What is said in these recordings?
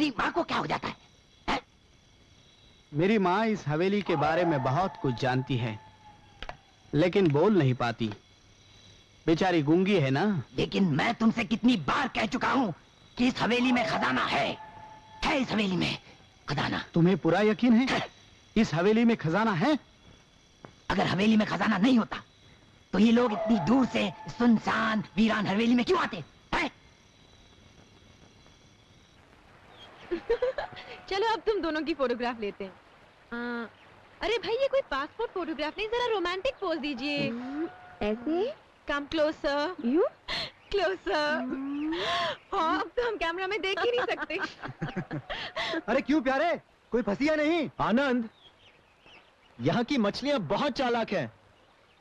मेरी माँ को क्या हो जाता है? मेरी माँ इस हवेली के बारे में बहुत कुछ जानती है, लेकिन बोल नहीं पाती। बेचारी गूंगी है ना। लेकिन मैं तुमसे कितनी बार कह चुका हूँ कि इस हवेली में खजाना है इस हवेली में खजाना। तुम्हें पूरा यकीन है इस हवेली में खजाना है? अगर हवेली में खजाना नहीं होता तो ये लोग इतनी दूर से सुनसान वीरान हवेली में क्यों आते हैं? चलो अब तुम दोनों की फोटोग्राफ लेते हैं। अरे भाई ये कोई पासपोर्ट फोटोग्राफ नहीं, जरा रोमांटिक पोज दीजिए। ऐसे कम क्लोजर, यू क्लोजर। हाँ अब तो हम कैमरा में देख ही नहीं सकते। अरे क्यों प्यारे, कोई फंसी या नहीं? आनंद, यहाँ की मछलियाँ बहुत चालाक हैं,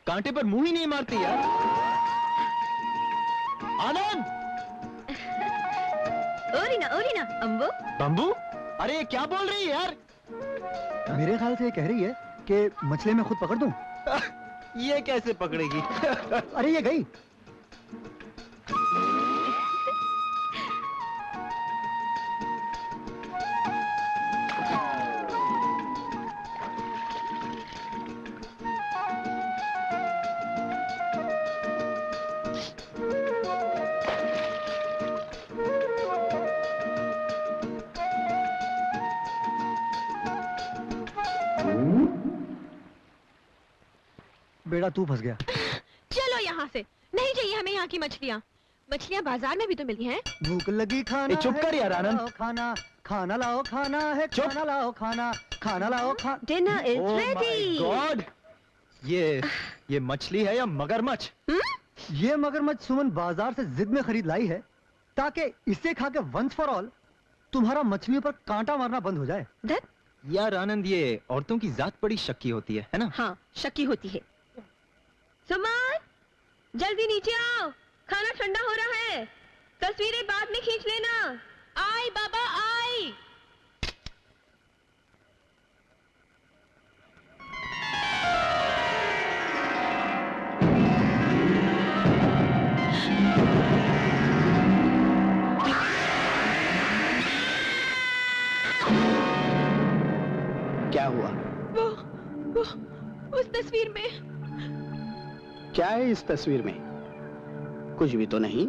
कांटे पर मुंह ही नहीं मारती यार। आनंद! ओरिना अम्बो बम्बू, अरे ये क्या बोल रही है यार? मेरे ख्याल से ये कह रही है कि मछली मैं खुद पकड़ दूं। ये कैसे पकड़ेगी? अरे ये गई। बेड़ा तू फंस गया। चलो यहाँ से, नहीं चाहिए हमें यहाँ की मछलियाँ। मछलियाँ बाजार में भी तो मिलती हैं। भूख लगी खाना। चुप कर यार आनंद। खाना खाना लाओ, खाना है खाना लाओ, खाना लाओ खाना। Dinner is ready. गॉड, ये मछली है या मगरमच्छ? ये मगरमच्छ सुमन बाजार से जिद में खरीद लाई है ताकि इसे खा के वंस फॉर ऑल तुम्हारा मछलियों पर कांटा मारना बंद हो जाए। यार आनंद, ये औरतों की जात बड़ी शक्की होती है ना? हाँ शक्की होती है। सुमन जल्दी नीचे आओ, खाना ठंडा हो रहा है। तस्वीरें बाद में खींच लेना। आई बाबा आई। क्या हुआ? वो उस तस्वीर में। क्या है इस तस्वीर में? कुछ भी तो नहीं।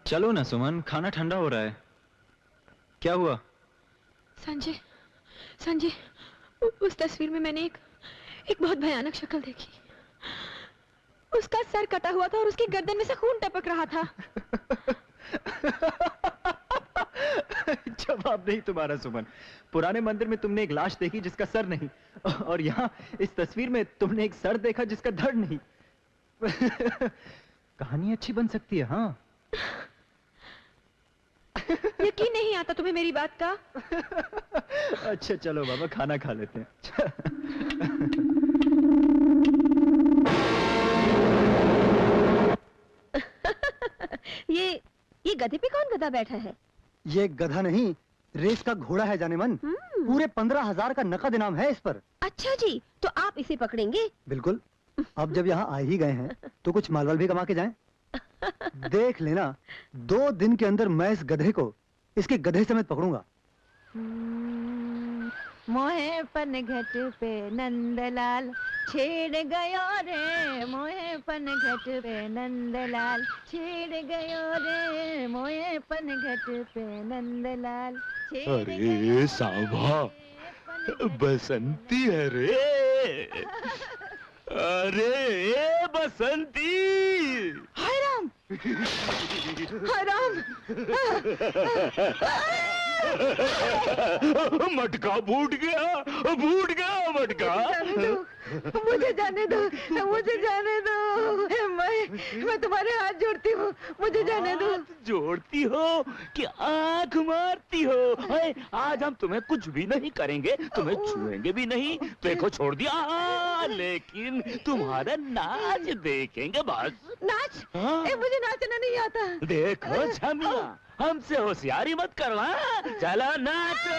चलो ना सुमन, खाना ठंडा हो रहा है। क्या हुआ? संजय, उस तस्वीर में मैंने एक बहुत भयानक शक्ल देखी। उसका सर कटा हुआ था और उसकी गर्दन में से खून टपक रहा था। जवाब नहीं तुम्हारा सुमन। पुराने मंदिर में तुमने एक लाश देखी जिसका सर नहीं, और यहाँ इस तस्वीर में तुमने एक सर देखा जिसका धड़ नहीं। कहानी अच्छी बन सकती है। हाँ यकीन नहीं आता तुम्हें मेरी बात का? अच्छा चलो बाबा, खाना खा लेते हैं। ये गधे पे कौन गधा बैठा है? ये गधा नहीं, रेस का घोड़ा है जाने मन। पूरे 15,000 का नकद इनाम है इस पर। अच्छा जी, तो आप इसे पकड़ेंगे? बिल्कुल। अब जब यहाँ आ ही गए हैं तो कुछ मालवाल भी कमा के जाएं। देख लेना, 2 दिन के अंदर मैं इस गधे को इसके गधे समेत पकड़ूंगा। मोहे पनघट पे नंदलाल छेड़ गयो रे, मोहे पनघट पे नंदलाल छेड़ गयो रे, मोहे पनघट पे नंदलाल छेड़ गयो। अरे सांभा, बसंती है रे। अरे ए बसंती। हाय राम, हाय राम। मटका फूट गया मटका। मुझे जाने दो, मुझे जाने दो। मैं तुम्हारे हाथ जोड़ती हूँ, मुझे जाने दो। जोड़ती हो कि आंख मारती हो? आज हम तुम्हें कुछ भी नहीं करेंगे, तुम्हें छुएंगे भी नहीं। देखो छोड़ दिया, लेकिन तुम्हारा नाच देखेंगे बस। नाच? मुझे नाचना नहीं आता। देखो छमिया, हमसे होशियारी मत करना। चलो नाचो।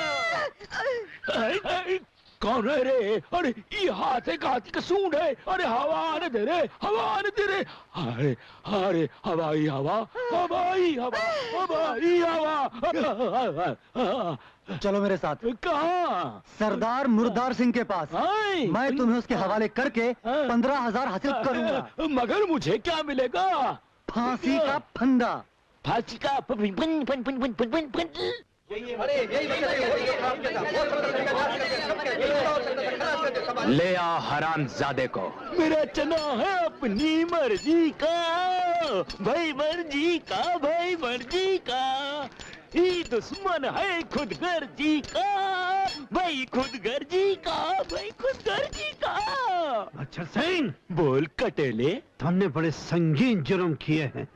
कौन है रे? अरे ये हाथ का सूंड है। अरे हवा आने दे रे, हवा आने दे रे। अरे अरे हवाई हवा, हवाई हवा, हवाई हवा। चलो मेरे साथ। कहाँ? सरदार मुर्दार सिंह के पास। आए। मैं तुम्हें उसके हवाले करके 15,000 हासिल करूंगा। मगर मुझे क्या मिलेगा? फांसी का फंदा। फांसी का फन फन फन फन फन फन फन फन। ले आ हरामजादे को। मेरा चना है अपनी मर्जी का, भाई मर्जी का, भाई मर्जी का। ये दुश्मन है खुद गर्जी का, भाई खुद गर्जी का, भाई खुद गर्जी का। मच्छर सिंह, बोल कटेले। तुमने बड़े संगीन जुर्म किए हैं।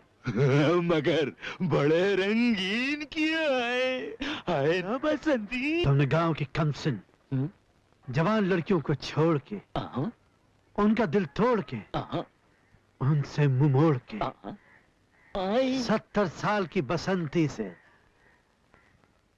मगर बड़े रंगीन किए है ना बसंती? तुमने गांव की कमसिन जवान लड़कियों को छोड़ के, उनका दिल तोड़ के, उनसे मुंह मोड़ के 70 साल की बसंती से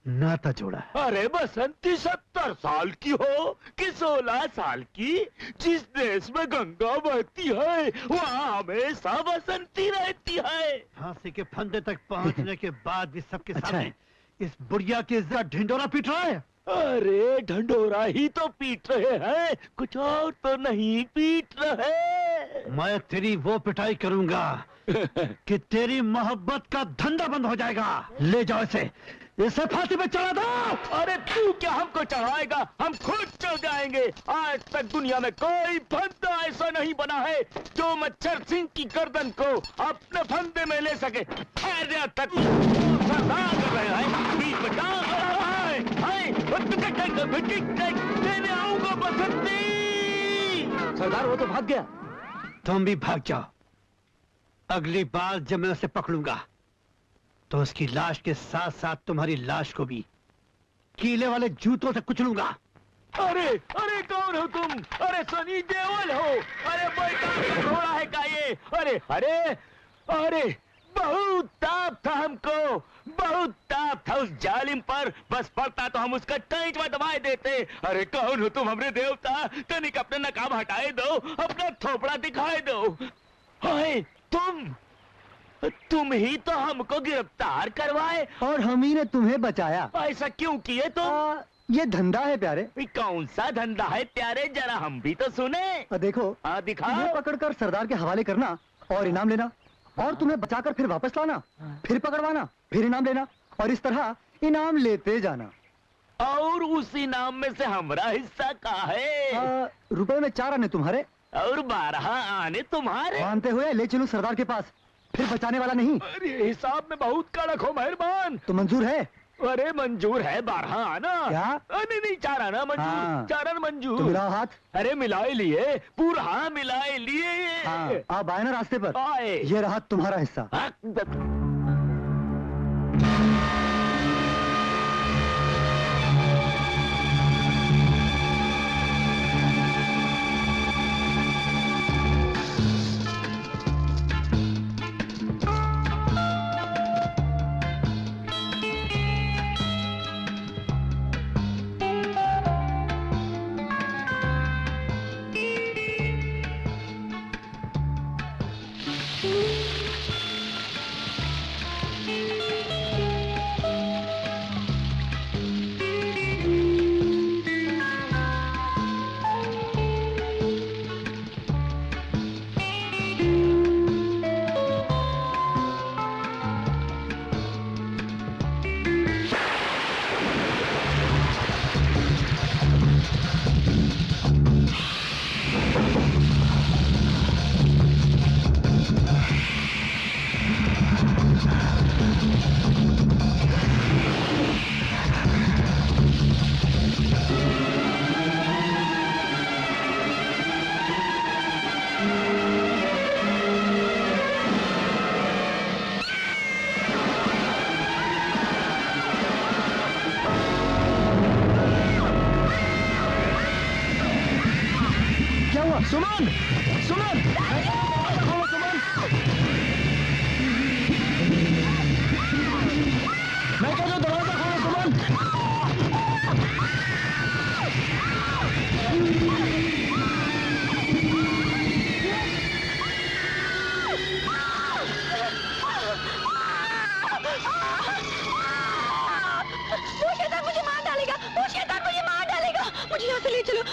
नाता जोड़ा है। अरे बसंती 70 साल की हो कि 16 साल की? जिस देश में गंगा बहती है वहाँ हमेशा बसंती रहती है। फांसी के फंदे तक पहुंचने के बाद भी सबके अच्छा सामने इस बुढ़िया की इज्जत ढिंडोरा पीट रहा है। अरे ढंडोरा ही तो पीट रहे हैं, कुछ और तो नहीं पीट रहे। मैं तेरी वो पिटाई करूंगा कि तेरी मोहब्बत का धंधा बंद हो जाएगा। ले जाओ इसे फांसी पे चढ़ा दो। अरे तू क्या हमको चढ़ाएगा? हम खुद चढ़ जाएंगे। आज तक दुनिया में कोई फंदा ऐसा नहीं बना है जो मच्छर सिंह की गर्दन को अपने फंदे में ले सके। ठहर तक सरदार कर रहे हैं, बीच में लेने आऊंगा बसंती। सरदार वो तो भाग गया। तुम भी भाग जाओ। अगली बार जब मैं उसे पकड़ूंगा तो उसकी लाश के साथ साथ तुम्हारी लाश को भी कीले वाले जूतों से कुचलूंगा। अरे अरे कौन हो तुम? अरे सनी देओल हो? अरे बैठा घोड़ा है का ये? अरे अरे अरे बहुत ताप था हमको, बहुत ताप था उस जालिम पर। बस पड़ता तो हम उसका टैंचवा दबाए देते। अरे कौन हो तुम हमरे देवता? तनिक अपने नकाब हटाए दो, अपना थोपड़ा दिखाए दो। हाय तुम ही तो हमको गिरफ्तार करवाए और हम ही ने तुम्हें बचाया। ऐसा क्यों किए तुम? ये धंधा है प्यारे। कौन सा धंधा है प्यारे? जरा हम भी तो सुने। देखो, दिखाओ। ये पकड़कर सरदार के हवाले करना और इनाम लेना, और तुम्हें बचाकर फिर वापस लाना, फिर पकड़वाना, फिर इनाम लेना, और इस तरह इनाम लेते जाना। और उस इनाम में से हमारा हिस्सा का है? रुपए में 4 आने तुम्हारे और 12 आने तुम्हारे। मानते हुए ले चलूं सरदार के पास, फिर बचाने वाला नहीं। अरे हिसाब में बहुत कड़क हो मेहरबान। तो मंजूर है? अरे मंजूर है 12 आना। क्या? नहीं 4 आना मंजूर। हाँ। 4 आना मंजूर। तो मिलाओ हाथ। अरे मिलाए लिए, पूरा मिलाए लिए। आप आए ना रास्ते पर? आए। ये रहा तुम्हारा हिस्सा।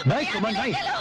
नहीं सुमन नहीं। चलो